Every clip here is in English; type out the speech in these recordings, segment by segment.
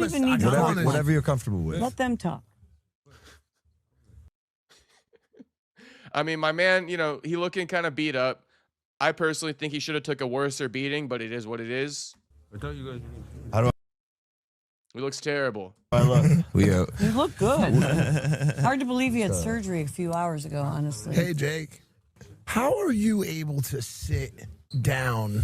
even need to talk. Whatever you're comfortable with. Let them talk. I mean, my man, you know, he looking kind of beat up. I personally think he should have took a worser beating, but it is what it is. I thought you guys. How do he looks terrible. I look. You look good. Hard to believe you had surgery a few hours ago, honestly. Hey, Jake. How are you able to sit down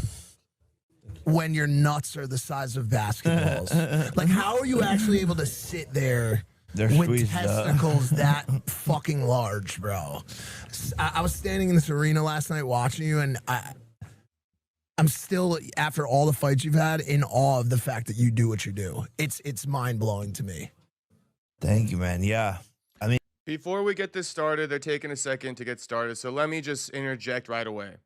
when your nuts are the size of basketballs? Like, how are you actually able to sit there with testicles that fucking large, bro? I was standing in this arena last night watching you, and I'm still, after all the fights you've had, in awe of the fact that you do what you do. It's mind-blowing to me. Thank you, man. Yeah. I mean, Before we get this started, they're taking a second to get started, so let me just interject right away.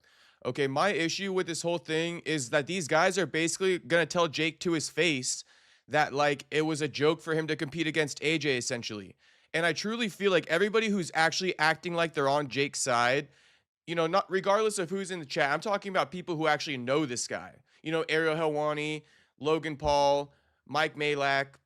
Okay, my issue with this whole thing is that these guys are basically gonna tell Jake to his face that, like, it was a joke for him to compete against AJ, essentially. And I truly feel like everybody who's actually acting like they're on Jake's side, you know, not regardless of who's in the chat, I'm talking about people who actually know this guy. You know, Ariel Helwani, Logan Paul, Mike Malak.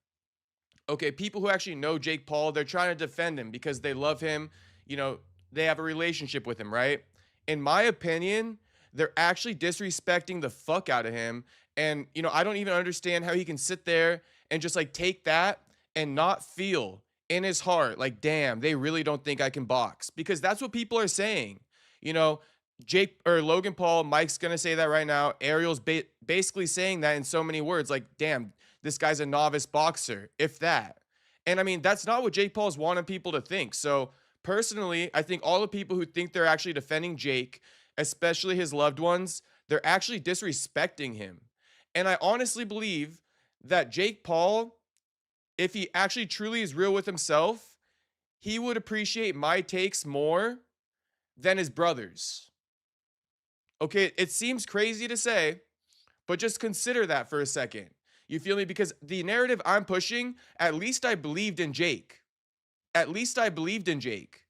Okay, people who actually know Jake Paul, they're trying to defend him because they love him. You know, they have a relationship with him, right? In my opinion, they're actually disrespecting the fuck out of him. And, you know, I don't even understand how he can sit there and just, like, take that and not feel in his heart, like, damn, they really don't think I can box. Because that's what people are saying. You know, Jake or Logan Paul, Mike's going to say that right now. Ariel's basically saying that in so many words, like, damn, this guy's a novice boxer, if that. And I mean, that's not what Jake Paul's wanting people to think. So personally, I think all the people who think they're actually defending Jake, especially his loved ones, they're actually disrespecting him. And I honestly believe that Jake Paul, if he actually truly is real with himself, he would appreciate my takes more than his brothers. Okay, it seems crazy to say, but just consider that for a second. You feel me? Because the narrative I'm pushing, at least I believed in Jake. At least I believed in Jake.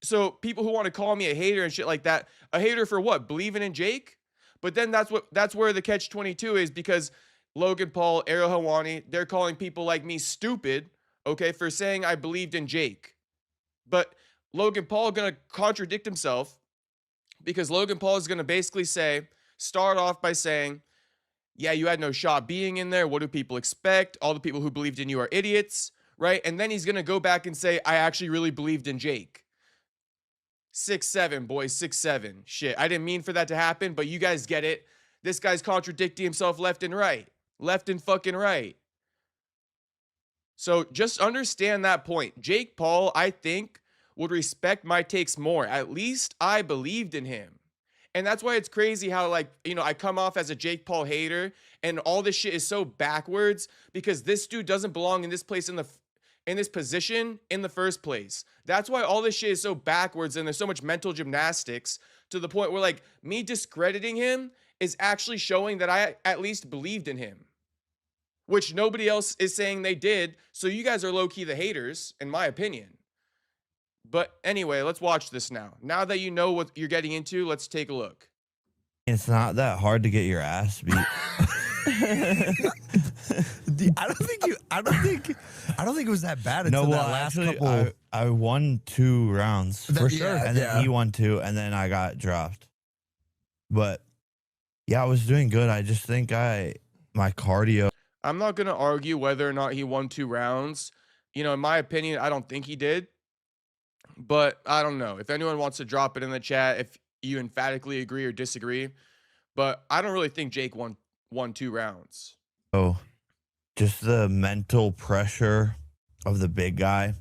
So people who want to call me a hater and shit like that, a hater for what? Believing in Jake? But then that's where the catch-22 is, because Logan Paul, Ariel Helwani, they're calling people like me stupid, okay, for saying I believed in Jake. But Logan Paul gonna contradict himself, because Logan Paul is gonna basically start off by saying, yeah, you had no shot being in there. What do people expect? All the people who believed in you are idiots, right? And then he's gonna go back and say, I actually really believed in Jake. 6'7", boys, 6'7". Shit, I didn't mean for that to happen, but you guys get it. This guy's contradicting himself left and right. Left and fucking right. So just understand that point. Jake Paul, I think, would respect my takes more. At least I believed in him. And that's why it's crazy how, like, you know, I come off as a Jake Paul hater and all this shit is so backwards because this dude doesn't belong in this place in this position in the first place. That's why all this shit is so backwards and there's so much mental gymnastics to the point where, like, me discrediting him is actually showing that I at least believed in him, which nobody else is saying they did. So you guys are low-key the haters, in my opinion. But anyway, let's watch this now. Now that you know what you're getting into, let's take a look. it's not that hard to get your ass beat. I don't think it was that bad until No, well, that last actually, couple. I won 2 rounds For sure. and then he won 2, and then I got dropped. But yeah, I was doing good. I just think my cardio. I'm not going to argue whether or not he won 2 rounds. You know, in my opinion, I don't think he did. But I don't know. If anyone wants to drop it in the chat, if you emphatically agree or disagree. But I don't really think Jake won 2 rounds. Oh, just the mental pressure of the big guy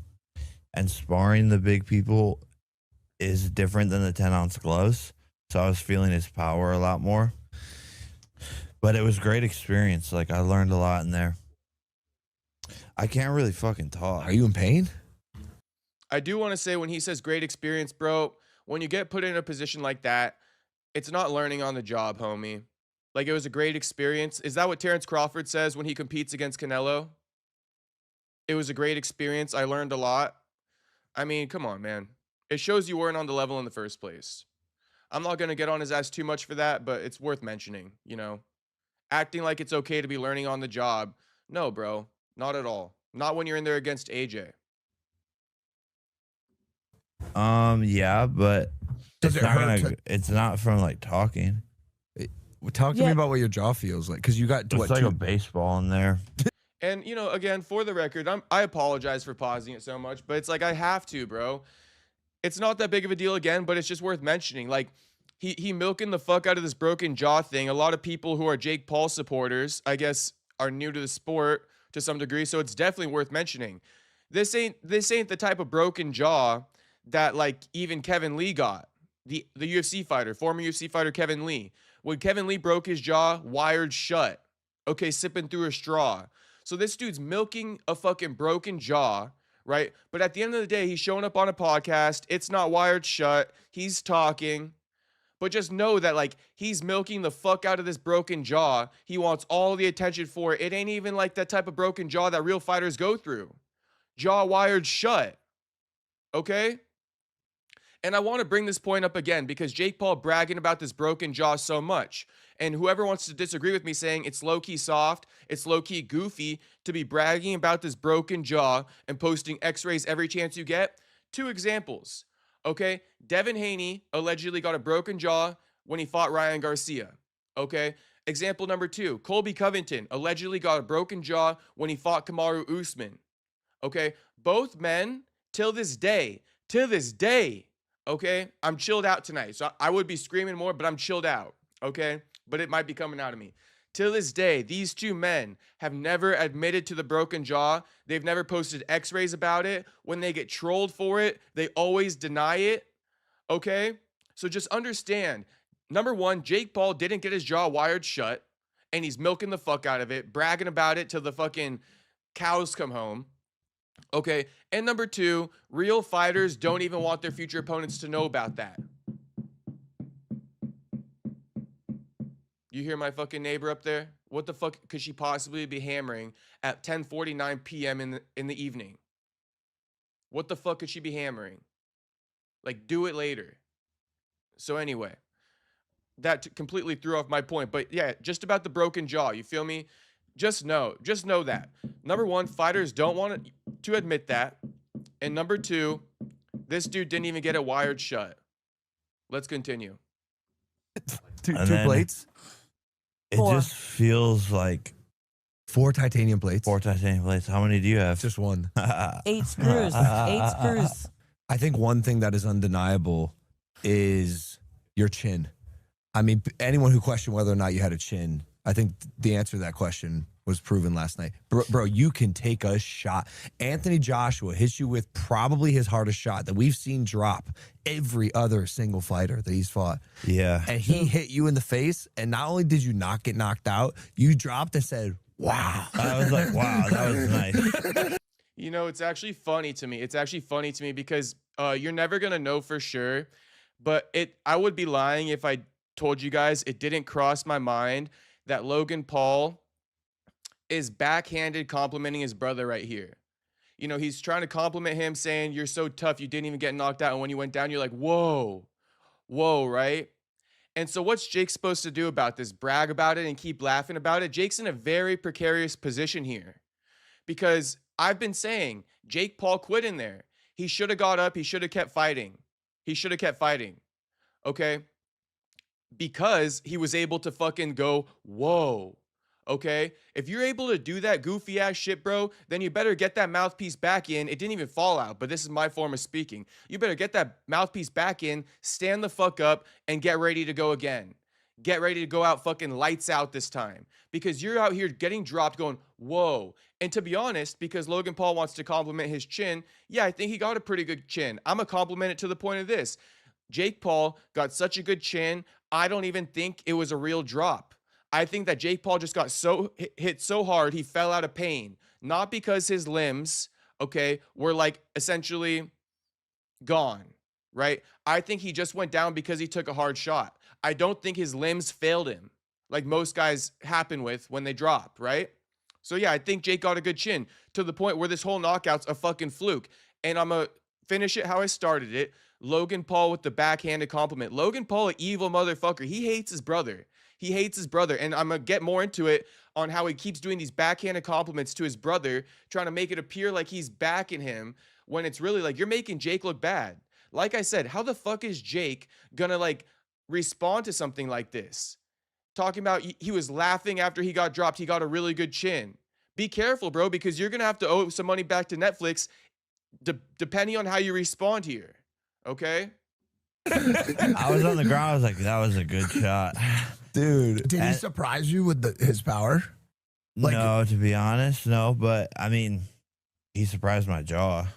and sparring the big people is different than the 10-ounce gloves. So I was feeling his power a lot more. But it was a great experience. Like, I learned a lot in there. I can't really fucking talk. Are you in pain? I do want to say, when he says great experience, bro, when you get put in a position like that, it's not learning on the job, homie. Like, it was a great experience. Is that what Terrence Crawford says when he competes against Canelo? It was a great experience. I learned a lot. I mean, come on, man. It shows you weren't on the level in the first place. I'm not going to get on his ass too much for that, but it's worth mentioning, you know. Acting like it's okay to be learning on the job No, bro. Not at all. Not when you're in there against AJ. Yeah, but Does it's it not hurt gonna. It's not from like talking. Talk to me Yeah. about what your jaw feels like, because you got It's what? like Two, a baseball in there. And you know, again, for the record, I apologize for pausing it so much, but it's like I have to, bro. It's not that big of a deal again, but it's just worth mentioning. Like he milking the fuck out of this broken jaw thing. A lot of people who are Jake Paul supporters, I guess, are new to the sport to some degree, so it's definitely worth mentioning. This ain't the type of broken jaw that like even Kevin Lee got. The UFC fighter, former UFC fighter Kevin Lee. When Kevin Lee broke his jaw, wired shut. Okay, sipping through a straw. So this dude's milking a fucking broken jaw, right? But at the end of the day, he's showing up on a podcast. It's not wired shut. He's talking. But just know that like he's milking the fuck out of this broken jaw. He wants all the attention for it. It ain't even like that type of broken jaw that real fighters go through. Jaw wired shut. Okay? And I want to bring this point up again because Jake Paul bragging about this broken jaw so much. And whoever wants to disagree with me saying it's low-key soft, it's low-key goofy to be bragging about this broken jaw and posting x-rays every chance you get. 2 examples. Okay? Devin Haney allegedly got a broken jaw when he fought Ryan Garcia. Okay? Example number 2. Colby Covington allegedly got a broken jaw when he fought Kamaru Usman. Okay? Both men, till this day, okay, I'm chilled out tonight. So I would be screaming more, but I'm chilled out. Okay? But it might be coming out of me. Till this day, these 2 men have never admitted to the broken jaw. They've never posted x-rays about it. When they get trolled for it, they always deny it. Okay? So just understand, number 1, Jake Paul didn't get his jaw wired shut, and he's milking the fuck out of it, bragging about it till the fucking cows come home. Okay? And number 2, real fighters don't even want their future opponents to know about that. You hear my fucking neighbor up there? What the fuck could she possibly be hammering at 10:49 p.m. in the evening? What the fuck could she be hammering? Like, do it later. So anyway, that completely threw off my point. But yeah, just about the broken jaw. You feel me? Just know that. Number 1, fighters don't want to admit that. And number 2, this dude didn't even get it wired shut. Let's continue. two And then- plates, It 4. just feels like 4 titanium plates. 4 titanium plates. How many do you have? Just one. 8 screws. 8 screws. I think one thing that is undeniable is your chin. I mean, anyone who questioned whether or not you had a chin, I think the answer to that question was proven last night. Bro, you can take a shot. Anthony Joshua hits you with probably his hardest shot that we've seen drop every other single fighter that he's fought. Yeah. And he hit you in the face, and not only did you not get knocked out, you dropped and said, wow. I was like, wow, that was nice. You know, it's actually funny to me. It's actually funny to me because you're never going to know for sure. But I would be lying if I told you guys it didn't cross my mind that Logan Paul is backhanded complimenting his brother right here. You know, he's trying to compliment him saying, you're so tough, you didn't even get knocked out. And when you went down, you're like, whoa, right? And so what's Jake supposed to do about this? Brag about it and keep laughing about it? Jake's in a very precarious position here because I've been saying Jake Paul quit in there. He should have got up. He should have kept fighting. Okay? Because he was able to fucking go, whoa. Okay? If you're able to do that goofy ass shit, bro, then you better get that mouthpiece back in. It didn't even fall out, but this is my form of speaking. You better get that mouthpiece back in, stand the fuck up, and get ready to go again. Get ready to go out fucking lights out this time. Because you're out here getting dropped going, whoa. And to be honest, because Logan Paul wants to compliment his chin, yeah, I think he got a pretty good chin. I'm going to compliment it to the point of this. Jake Paul got such a good chin, I don't even think it was a real drop. I think that Jake Paul just got hit so hard he fell out of pain. Not because his limbs, okay, were like essentially gone, right? I think he just went down because he took a hard shot. I don't think his limbs failed him like most guys happen with when they drop, right? So yeah, I think Jake got a good chin to the point where this whole knockout's a fucking fluke. And I'm going to finish it how I started it. Logan Paul with the backhanded compliment. Logan Paul, an evil motherfucker. He hates his brother. He hates his brother. And I'm going to get more into it on how he keeps doing these backhanded compliments to his brother, trying to make it appear like he's backing him when it's really like you're making Jake look bad. Like I said, how the fuck is Jake going to like respond to something like this? Talking about he was laughing after he got dropped. He got a really good chin. Be careful, bro, because you're going to have to owe some money back to Netflix depending on how you respond here. Okay? I was on the ground. I was like, that was a good shot. Dude. Did he surprise you with his power? Like- no, to be honest, no. But I mean, he surprised my jaw.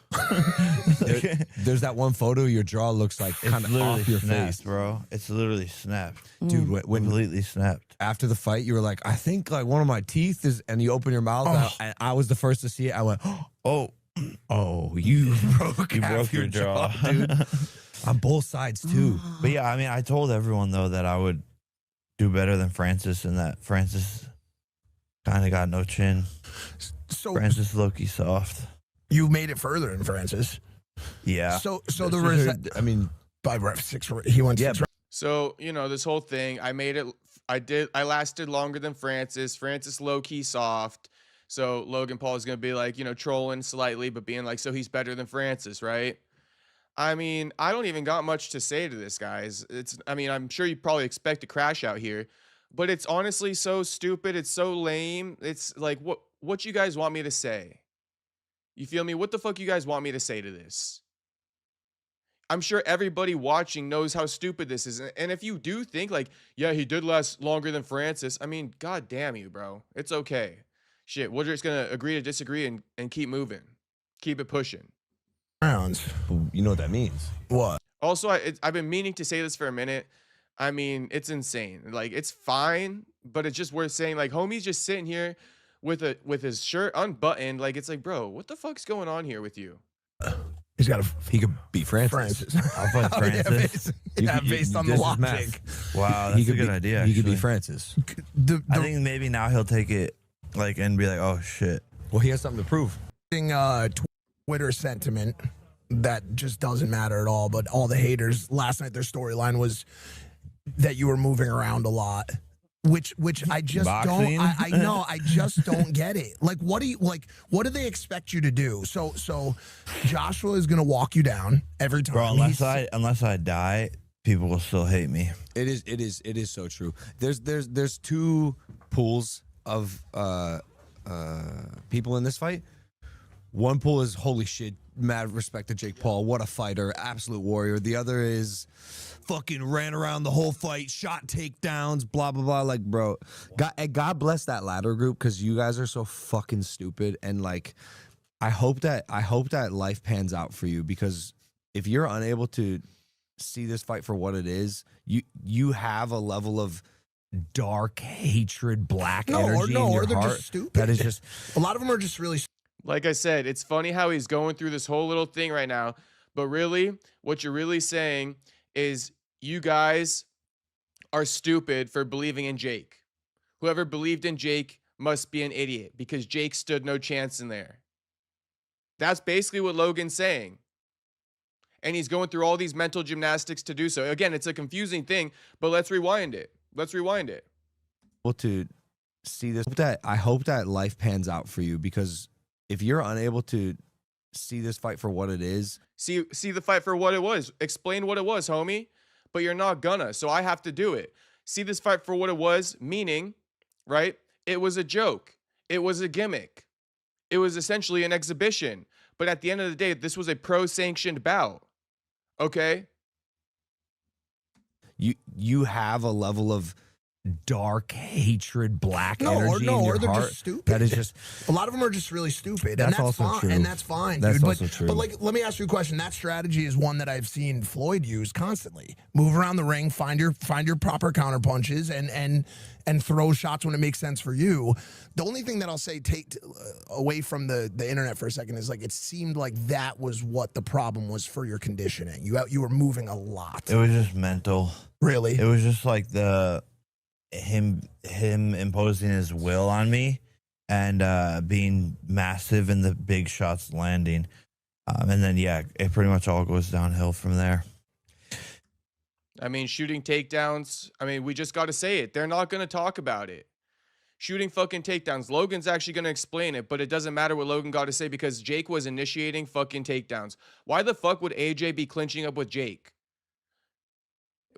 There's that one photo, your jaw looks like kind of off your snapped, face. bro. It's literally snapped. Dude, when Completely snapped. after the fight, you were like, I think like one of my teeth is, and you open your mouth, and I was the first to see it. I went, oh, you broke half your jaw, dude. On both sides too. But yeah, I mean, I told everyone though that I would do better than Francis, and that Francis kind of got no chin. So Francis low-key soft. you made it further in Francis. Yeah. So there was, I mean, by ref 6, he went 6 rounds. So, you know, this whole thing, I lasted longer than Francis. Francis low-key soft. So Logan Paul is going to be like, you know, trolling slightly, but being like, so he's better than Francis, right? I mean, I don't even got much to say to this, guys. I mean, I'm sure you probably expect a crash out here, but it's honestly so stupid. It's so lame. It's like, what you guys want me to say? You feel me? What the fuck you guys want me to say to this? I'm sure everybody watching knows how stupid this is. And if you do think like, yeah, he did last longer than Francis, I mean, god damn you, bro. It's okay. Shit, we're just going to agree to disagree and keep moving. Keep it pushing. Rounds. you know what that means. What? Also, I've been meaning to say this for a minute. I mean, it's insane. Like, it's fine, but it's just worth saying. Like, homie's just sitting here with his shirt unbuttoned. Like, it's like, bro, what the fuck's going on here with you? He's got He could beat Francis. Francis. I'll fight Francis. Based on the this is logic. Wow, math. that's He a could good be- idea. He could be actually. Francis. I think maybe now he'll take it like and be like, oh shit. Well, he has something to prove. Twitter sentiment that just doesn't matter at all. But all the haters last night, their storyline was that you were moving around a lot, which I just Boxing? don't. I know. I just don't get it. Like, what do they expect you to do? So Joshua is gonna walk you down every time. Bro, unless I die, people will still hate me. It is so true. There's two pools of people in this fight. One pool is holy shit, mad respect to Jake Paul, what a fighter, absolute warrior. The other is fucking ran around the whole fight, shot takedowns, blah blah blah. Like, bro, God bless that latter group, because you guys are so fucking stupid. And like, I hope that life pans out for you, because if you're unable to see this fight for what it is, you have a level of dark hatred, black energy in your they're heart just stupid. that is just A lot of them are just really. Like I said, it's funny how he's going through this whole little thing right now. But really, what you're really saying is you guys are stupid for believing in Jake. Whoever believed in Jake must be an idiot, because Jake stood no chance in there. That's basically what Logan's saying. And he's going through all these mental gymnastics to do so. Again, it's a confusing thing, but let's rewind it. able to see this. I hope that life pans out for you, because if you're unable to see this fight for what it is, See the fight for what it was. Explain what it was, homie. But you're not gonna, so I have to do it. See this fight for what it was, meaning, right? It was a joke. It was a gimmick. It was essentially an exhibition. But at the end of the day, this was a pro-sanctioned bout. Okay? you have a level of dark hatred, black energy in your or they're heart just stupid. that is just A lot of them are just really stupid, That's and that's also fine. true. And that's fine, That's dude. also true. But like, let me ask you a question. That strategy is one that I've seen Floyd use constantly. Move around the ring, find your proper counter punches, and throw shots when it makes sense for you. The only thing that I'll say, take away from the internet for a second, is like, it seemed like that was what the problem was for your conditioning. You were moving a lot. It was just mental. Really? It was just like him imposing his will on me, and being massive and the big shots landing, and then yeah, it pretty much all goes downhill from there. I mean, shooting takedowns. I mean, we just got to say it. They're not going to talk about it. Shooting fucking takedowns. Logan's actually going to explain it, but it doesn't matter what Logan got to say because Jake was initiating fucking takedowns. Why the fuck would AJ be clinching up with Jake?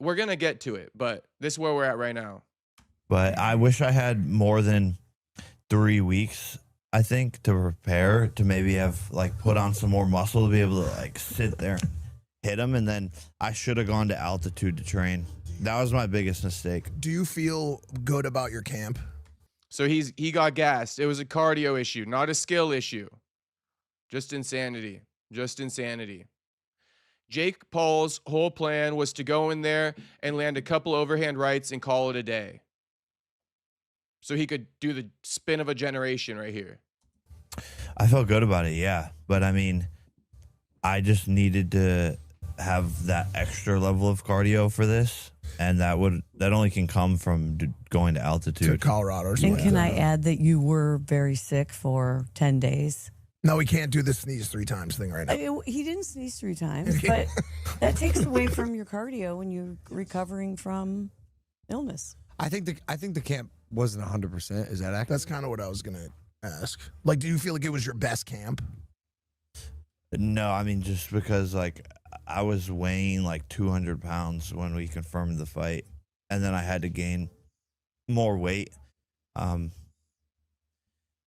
We're going to get to it, but this is where we're at right now. But I wish I had more than 3 weeks, I think, to prepare, to maybe have like put on some more muscle to be able to like sit there, hit him, and then I should have gone to altitude to train. That was my biggest mistake. Do you feel good about your camp? So he got gassed. It was a cardio issue, not a skill issue. Just insanity. Just insanity. Jake Paul's whole plan was to go in there and land a couple overhand rights and call it a day. So he could do the spin of a generation right here. I felt good about it, yeah. But I mean, I just needed to have that extra level of cardio for this, and that only can come from going to To altitude. Colorado or And something. can I add that you were very sick for 10 days? No, we can't do the sneeze 3 times thing right now. He didn't sneeze 3 times, but that takes away from your cardio when you're recovering from illness. I think the camp wasn't 100%. Is that accurate? That's kind of what I was going to ask. Like, do you feel like it was your best camp? No, I mean, just because like I was weighing like 200 pounds when we confirmed the fight, and then I had to gain more weight.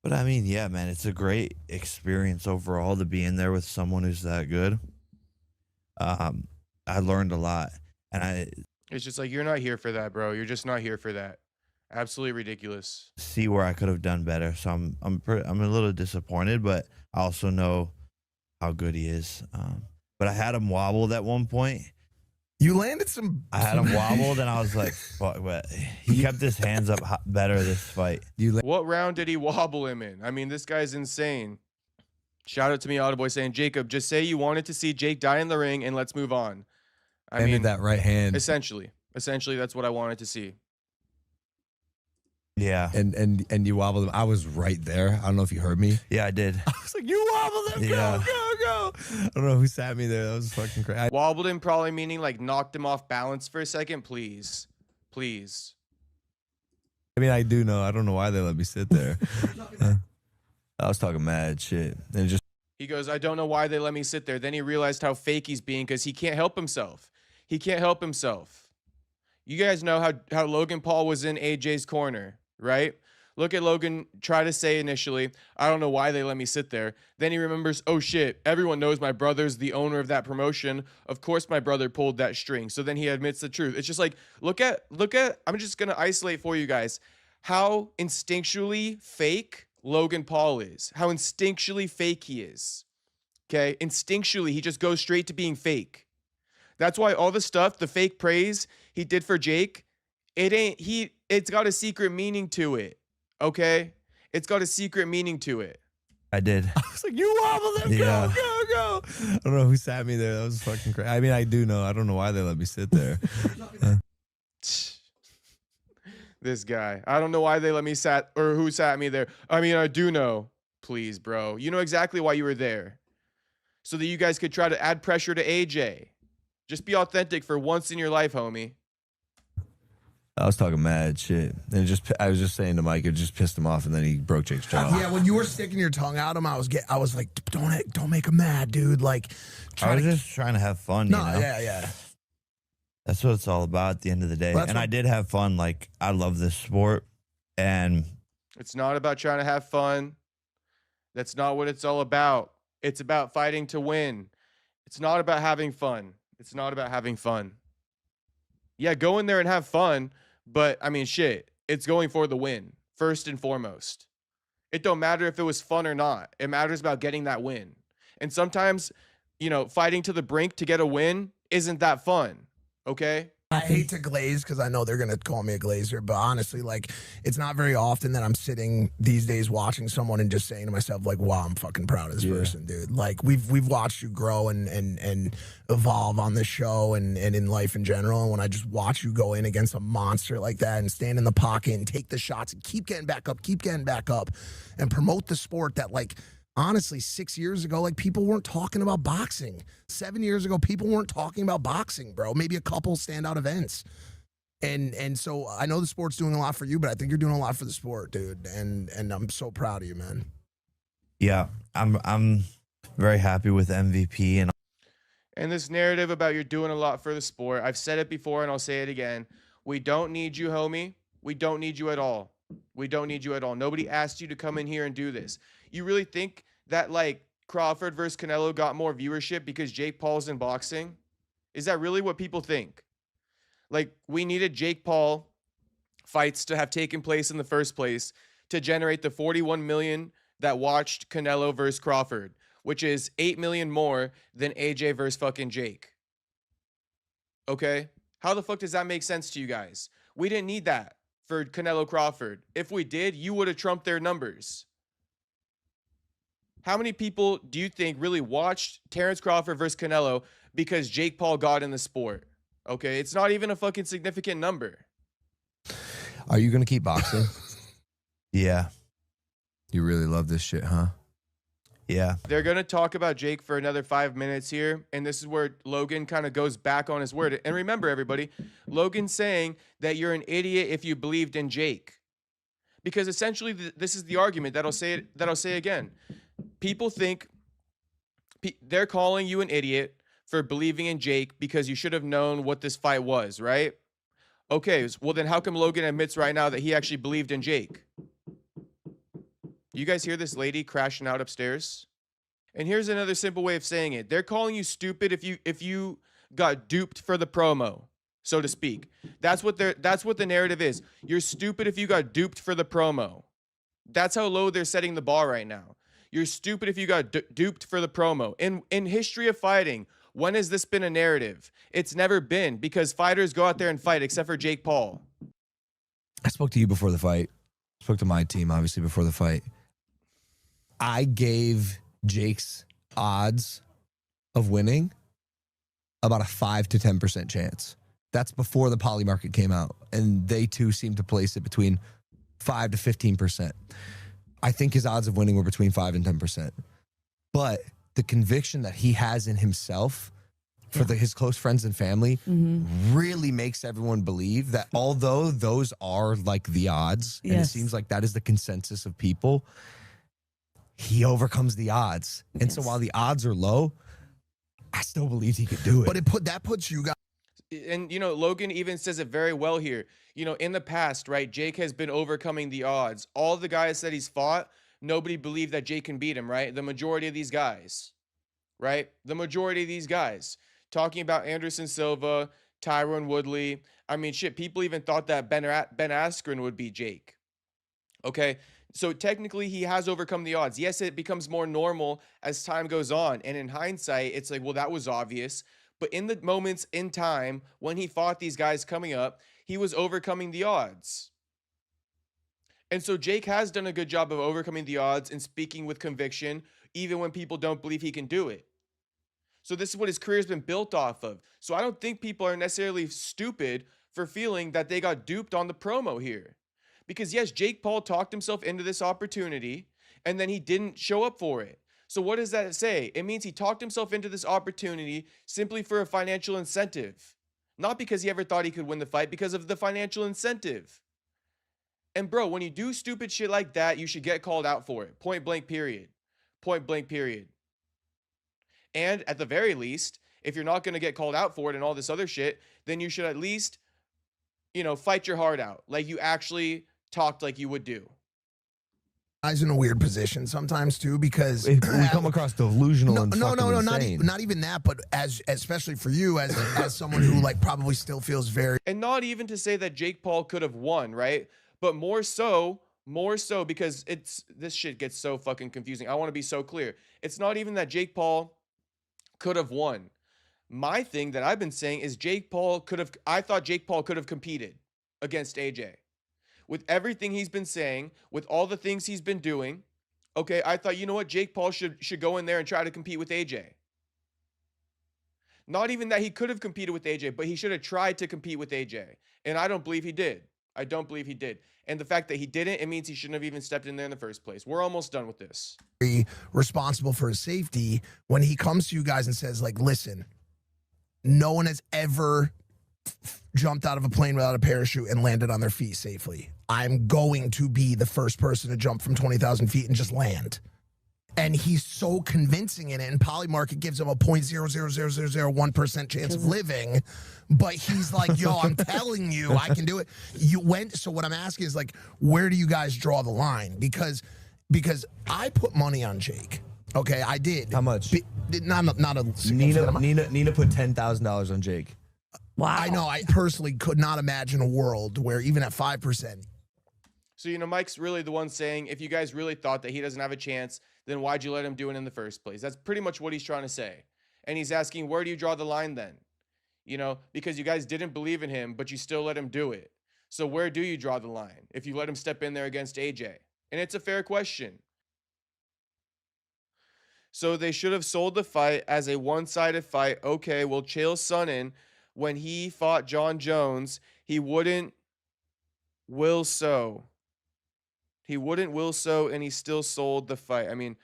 But I mean, yeah, man, it's a great experience overall to be in there with someone who's that good. I learned a lot, and It's just like, you're not here for that, bro. You're just not here for that. Absolutely ridiculous. see where I could have done better. So I'm a little disappointed, but I also know how good he is. But I had him wobbled at one point. You landed some. I had him wobbled, and I was like, fuck, but he kept his hands up better this fight. What round did he wobble him in? I mean, this guy's insane. Shout out to me, Autoboy, saying, Jacob, just say you wanted to see Jake die in the ring and let's move on. I Ended mean, that right hand. essentially, that's what I wanted to see. Yeah, And you wobbled him. I was right there. I don't know if you heard me. yeah, I did. I was like, you wobbled him. Yeah. Go. I don't know who sat me there. That was fucking crazy. Wobbled him probably meaning like knocked him off balance for a second. Please. I mean, I do know. I don't know why they let me sit there. I was talking mad shit. And it just He goes, I don't know why they let me sit there. Then he realized how fake he's being because he can't help himself. You guys know how Logan Paul was in AJ's corner, right? Look at Logan try to say initially, I don't know why they let me sit there. Then he remembers, oh shit, everyone knows my brother's the owner of that promotion. Of course my brother pulled that string. So then he admits the truth. It's just like, look at, I'm just going to isolate for you guys how instinctually fake Logan Paul is. How instinctually fake he is. Okay? Instinctually, he just goes straight to being fake. That's why all the stuff, the fake praise he did for Jake, it's got a secret meaning to it. Okay? It's got a secret meaning to it. I did. I was like, you wobbled him. Yeah. Go. I don't know who sat me there. That was fucking crazy. I mean, I do know. I don't know why they let me sit there. This guy. I don't know why they let me who sat me there. I mean, I do know. Please, bro. You know exactly why you were there. So that you guys could try to add pressure to AJ. Just be authentic for once in your life, homie. I was talking mad shit. And I was just saying to Mike, it just pissed him off, and then he broke Jake's jaw. Yeah, when you were sticking your tongue out him, I was like, don't make him mad, dude. Like, I was just trying to have fun, no, you know? yeah. That's what it's all about at the end of the day. Well, And I did have fun. Like, I love this sport. And It's not about trying to have fun. That's not what it's all about. It's about fighting to win. It's not about having fun. Yeah, go in there and have fun, but I mean, shit, it's going for the win first and foremost. It don't matter if it was fun or not. It matters about getting that win. And sometimes, fighting to the brink to get a win isn't that fun. Okay? I hate to glaze because I know they're gonna call me a glazer, but honestly, like, it's not very often that I'm sitting these days watching someone and just saying to myself, like, wow, I'm fucking proud of this person, dude. Like, we've watched you grow and evolve on this show and in life in general. And when I just watch you go in against a monster like that and stand in the pocket and take the shots and keep getting back up and promote the sport that, like, honestly, 6 years ago, like people weren't talking about boxing. 7 years ago, people weren't talking about boxing, bro. Maybe a couple standout events. And so I know the sport's doing a lot for you, but I think you're doing a lot for the sport, dude. And I'm so proud of you, man. Yeah, I'm very happy with MVP And this narrative about you're doing a lot for the sport, I've said it before and I'll say it again. We don't need you, homie. We don't need you at all. We don't need you at all. Nobody asked you to come in here and do this. You really think that like Crawford versus Canelo got more viewership because Jake Paul's in boxing? Is that really what people think? Like, we needed Jake Paul fights to have taken place in the first place to generate the 41 million that watched Canelo versus Crawford, which is 8 million more than AJ versus fucking Jake. Okay? How the fuck does that make sense to you guys? We didn't need that for Canelo Crawford. If we did, you would have trumped their numbers. How many people do you think really watched Terrence Crawford versus Canelo because Jake Paul got in the sport? Okay, it's not even a fucking significant number. Are you going to keep boxing? Yeah. You really love this shit, huh? Yeah. They're going to talk about Jake for another 5 minutes here, and this is where Logan kind of goes back on his word. And remember, everybody, Logan's saying that you're an idiot if you believed in Jake. Because essentially, this is the argument that I'll say again. People think they're calling you an idiot for believing in Jake because you should have known what this fight was, right? Okay, well then how come Logan admits right now that he actually believed in Jake? You guys hear this lady crashing out upstairs? And here's another simple way of saying it. They're calling you stupid if you got duped for the promo, so to speak. That's what the narrative is. You're stupid if you got duped for the promo. That's how low they're setting the bar right now. You're stupid if you got duped for the promo. In history of fighting, when has this been a narrative? It's never been, because fighters go out there and fight, except for Jake Paul. I spoke to you before the fight. Spoke to my team, obviously, before the fight. I gave Jake's odds of winning about a 5 to 10% chance. That's before the poly market came out, and they too seemed to place it between 5 to 15%. I think his odds of winning were between 5 and 10%. But the conviction that he has in himself for his close friends and family really makes everyone believe that although those are like the odds, and it seems like that is the consensus of people, he overcomes the odds. And so while the odds are low, I still believe he could do it. But that puts you guys. And, you know, Logan even says it very well here. You know, in the past, right, Jake has been overcoming the odds. All the guys that he's fought, nobody believed that Jake can beat him, right? The majority of these guys, right? The majority of these guys. Talking about Anderson Silva, Tyron Woodley. I mean, shit, people even thought that Ben Askren would beat Jake. Okay? So technically, he has overcome the odds. Yes, it becomes more normal as time goes on. And in hindsight, it's like, well, that was obvious. But in the moments in time when he fought these guys coming up, he was overcoming the odds. And so Jake has done a good job of overcoming the odds and speaking with conviction, even when people don't believe he can do it. So this is what his career has been built off of. So I don't think people are necessarily stupid for feeling that they got duped on the promo here. Because yes, Jake Paul talked himself into this opportunity, and then he didn't show up for it. So what does that say? It means he talked himself into this opportunity simply for a financial incentive. Not because he ever thought he could win the fight, because of the financial incentive. And bro, when you do stupid shit like that, you should get called out for it. Point blank period. Point blank period. And at the very least, if you're not going to get called out for it and all this other shit, then you should at least, you know, fight your heart out. Like you actually talked like you would do. Guys in a weird position sometimes too, because we come across delusional and fucking insane. not even that, but especially for you as someone who like probably still feels very. And not even to say that Jake Paul could have won, right? But more so because this shit gets so fucking confusing. I want to be so clear. It's not even that Jake Paul could have won. My thing that I've been saying is I thought Jake Paul could have competed against AJ. With everything he's been saying, with all the things he's been doing, okay, I thought, you know what, Jake Paul should go in there and try to compete with AJ. Not even that he could have competed with AJ, but he should have tried to compete with AJ. And I don't believe he did. I don't believe he did. And the fact that he didn't, it means he shouldn't have even stepped in there in the first place. We're almost done with this. Responsible for his safety when he comes to you guys and says, like, listen, no one has ever jumped out of a plane without a parachute and landed on their feet safely. I'm going to be the first person to jump from 20,000 feet and just land. And he's so convincing in it, and Polymarket gives him a 0.00001% chance of living, but he's like, yo, I'm telling you, I can do it. So what I'm asking is, like, where do you guys draw the line? Because I put money on Jake. Okay, I did. How much? Not a significant amount. Nina put $10,000 on Jake. Wow. I know. I personally could not imagine a world where even at 5%. So, you know, Mike's really the one saying, if you guys really thought that he doesn't have a chance, then why'd you let him do it in the first place? That's pretty much what he's trying to say. And he's asking, where do you draw the line then? You know, because you guys didn't believe in him, but you still let him do it. So where do you draw the line if you let him step in there against AJ? And it's a fair question. So they should have sold the fight as a one-sided fight. Okay, well, Chael Sonnen, when he fought John Jones, he wouldn't will so. He wouldn't will so, and he still sold the fight. I mean,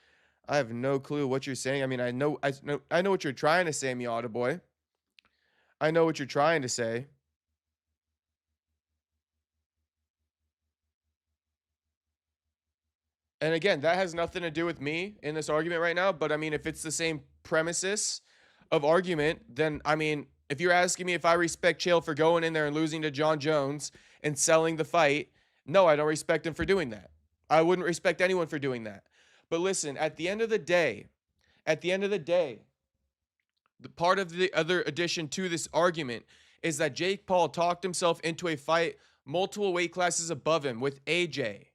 I have no clue what you're saying. I mean, I know what you're trying to say, Miata boy. I know what you're trying to say. And again, that has nothing to do with me in this argument right now. But I mean, if it's the same premises of argument, then I mean, if you're asking me if I respect Chael for going in there and losing to John Jones and selling the fight, no, I don't respect him for doing that. I wouldn't respect anyone for doing that. But listen, at the end of the day, the part of the other addition to this argument is that Jake Paul talked himself into a fight multiple weight classes above him with AJ.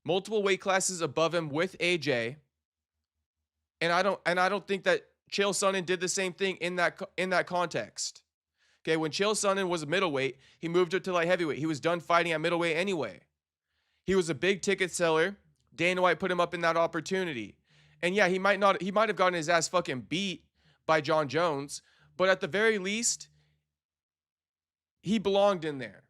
Multiple weight classes above him with AJ. And I don't think that Chael Sonnen did the same thing in that context. Okay, when Chael Sonnen was a middleweight, he moved up to light heavyweight. He was done fighting at middleweight anyway. He was a big ticket seller. Dana White put him up in that opportunity. And yeah, he might have gotten his ass fucking beat by John Jones, but at the very least, he belonged in there.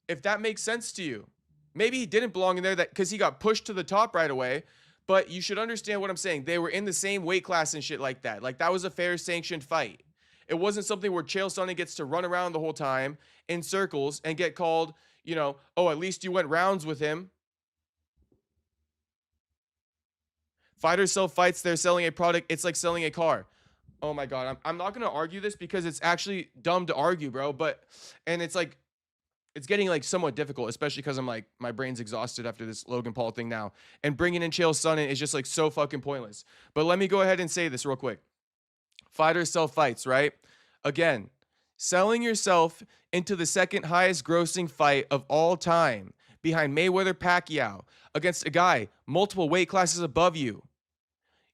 If that makes sense to you. Maybe he didn't belong in there because he got pushed to the top right away, but you should understand what I'm saying. They were in the same weight class and shit like that. Like, that was a fair sanctioned fight. It wasn't something where Chael Sonnen gets to run around the whole time in circles and get called, you know, oh, at least you went rounds with him. Fighters sell fights. They're selling a product. It's like selling a car. Oh my God. I'm not going to argue this because it's actually dumb to argue, bro. And it's like, it's getting like somewhat difficult, especially because I'm like, my brain's exhausted after this Logan Paul thing now. And bringing in Chael Sonnen is just like so fucking pointless. But let me go ahead and say this real quick. Fighters sell fights, right? Again, selling yourself into the second highest grossing fight of all time behind Mayweather-Pacquiao against a guy multiple weight classes above you.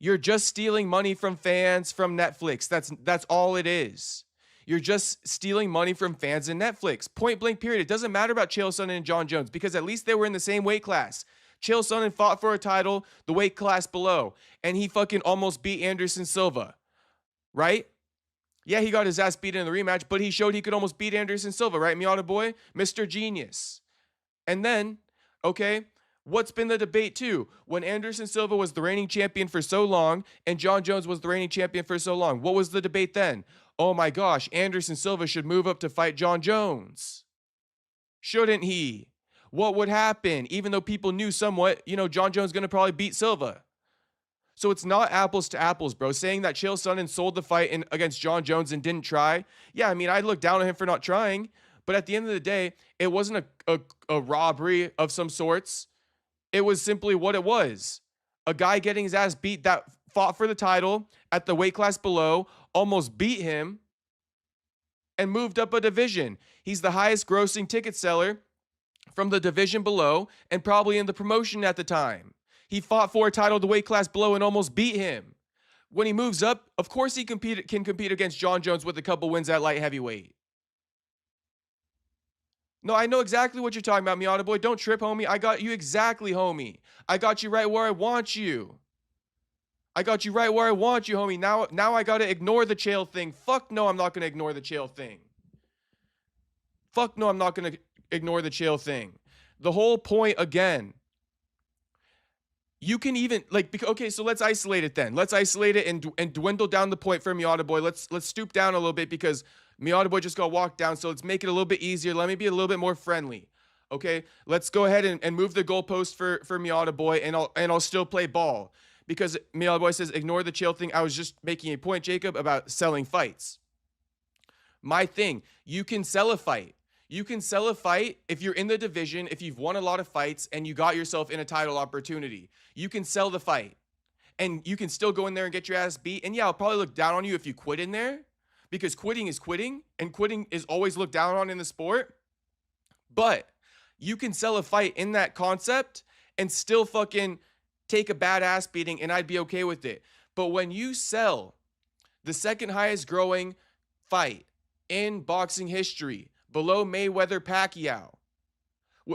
You're just stealing money from fans from Netflix. That's all it is. You're just stealing money from fans and Netflix. Point blank period. It doesn't matter about Chael Sonnen and John Jones because at least they were in the same weight class. Chael Sonnen fought for a title the weight class below, and he fucking almost beat Anderson Silva, right? Yeah, he got his ass beat in the rematch, but he showed he could almost beat Anderson Silva, right, Miata boy? Mr. Genius. And then, okay, what's been the debate too? When Anderson Silva was the reigning champion for so long and John Jones was the reigning champion for so long, what was the debate then? Oh my gosh, Anderson Silva should move up to fight John Jones. Shouldn't he? What would happen? Even though people knew somewhat, you know, John Jones going to probably beat Silva. So it's not apples to apples, bro. Saying that Chael Sonnen sold the fight against John Jones and didn't try. Yeah, I mean, I look down on him for not trying. But at the end of the day, it wasn't a robbery of some sorts. It was simply what it was. A guy getting his ass beat that fought for the title at the weight class below, almost beat him, and moved up a division. He's the highest grossing ticket seller from the division below and probably in the promotion at the time. He fought for a title the weight class below and almost beat him. When he moves up, of course he can compete against John Jones with a couple wins at light heavyweight. No, I know exactly what you're talking about, Miata boy. Don't trip, homie. I got you exactly, homie. I got you right where I want you. I got you right where I want you, homie. Now I got to ignore the Chael thing. Fuck no, I'm not going to ignore the Chael thing. Fuck no, I'm not going to ignore the Chael thing. The whole point again. You can even okay, so let's isolate it then. Let's isolate it and dwindle down the point for Miata Boy. Let's stoop down a little bit because Miata Boy just got walked down. So let's make it a little bit easier. Let me be a little bit more friendly. Okay, let's go ahead and move the goalpost for Miata Boy, and I'll still play ball because Miata Boy says ignore the chill thing. I was just making a point, Jacob, about selling fights. My thing, you can sell a fight. You can sell a fight if you're in the division, if you've won a lot of fights and you got yourself in a title opportunity. You can sell the fight and you can still go in there and get your ass beat. And yeah, I'll probably look down on you if you quit in there because quitting is quitting and quitting is always looked down on in the sport. But you can sell a fight in that concept and still fucking take a bad ass beating and I'd be okay with it. But when you sell the second highest growing fight in boxing history, below Mayweather Pacquiao,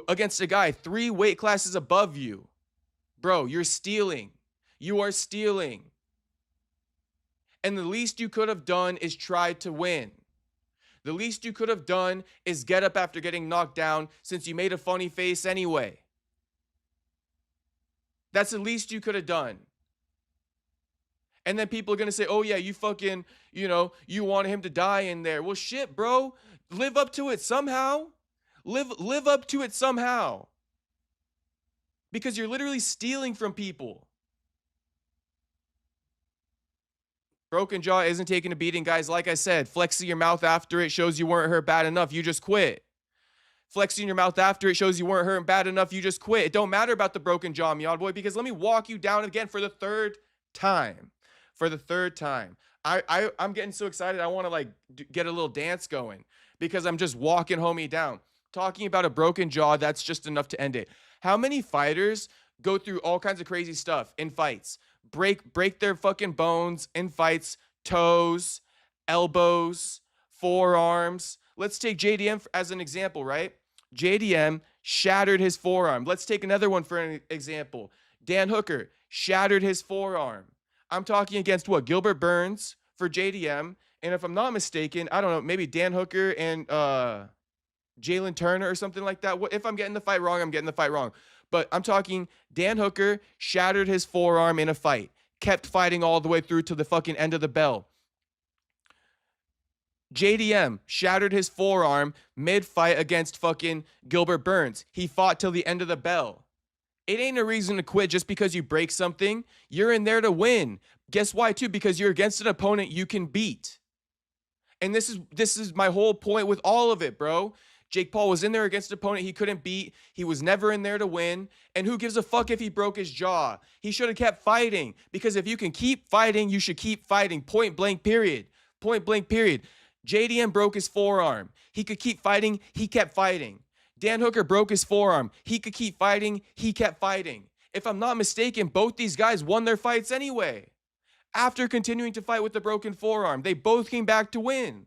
against a guy 3 weight classes above you, bro, you're stealing. You are stealing. And the least you could have done is try to win. The least you could have done is get up after getting knocked down since you made a funny face anyway. That's the least you could have done. And then people are going to say, oh yeah, you fucking, you wanted him to die in there. Well, shit, bro. Live up to it somehow. Live up to it somehow. Because you're literally stealing from people. Broken jaw isn't taking a beating, guys. Like I said, flexing your mouth after it shows you weren't hurt bad enough. You just quit. Flexing your mouth after it shows you weren't hurt bad enough. You just quit. It don't matter about the broken jaw, Miata Boy, because let me walk you down again for the third time. For the third time. I'm getting so excited. I want to get a little dance going because I'm just walking homie down. Talking about a broken jaw, that's just enough to end it. How many fighters go through all kinds of crazy stuff in fights? Break their fucking bones in fights, toes, elbows, forearms. Let's take JDM as an example, right? JDM shattered his forearm. Let's take another one for an example. Dan Hooker shattered his forearm. I'm talking against what? Gilbert Burns for JDM. And if I'm not mistaken, I don't know, maybe Dan Hooker and Jalen Turner or something like that. If I'm getting the fight wrong, I'm getting the fight wrong. But I'm talking Dan Hooker shattered his forearm in a fight. Kept fighting all the way through to the fucking end of the bell. JDM shattered his forearm mid-fight against fucking Gilbert Burns. He fought till the end of the bell. It ain't a reason to quit just because you break something. You're in there to win. Guess why, too? Because you're against an opponent you can beat. And this is my whole point with all of it, bro. Jake Paul was in there against an opponent he couldn't beat. He was never in there to win. And who gives a fuck if he broke his jaw? He should have kept fighting. Because if you can keep fighting, you should keep fighting. Point blank, period. Point blank, period. JDM broke his forearm. He could keep fighting. He kept fighting. Dan Hooker broke his forearm. He could keep fighting. He kept fighting. If I'm not mistaken, both these guys won their fights anyway. After continuing to fight with the broken forearm, they both came back to win.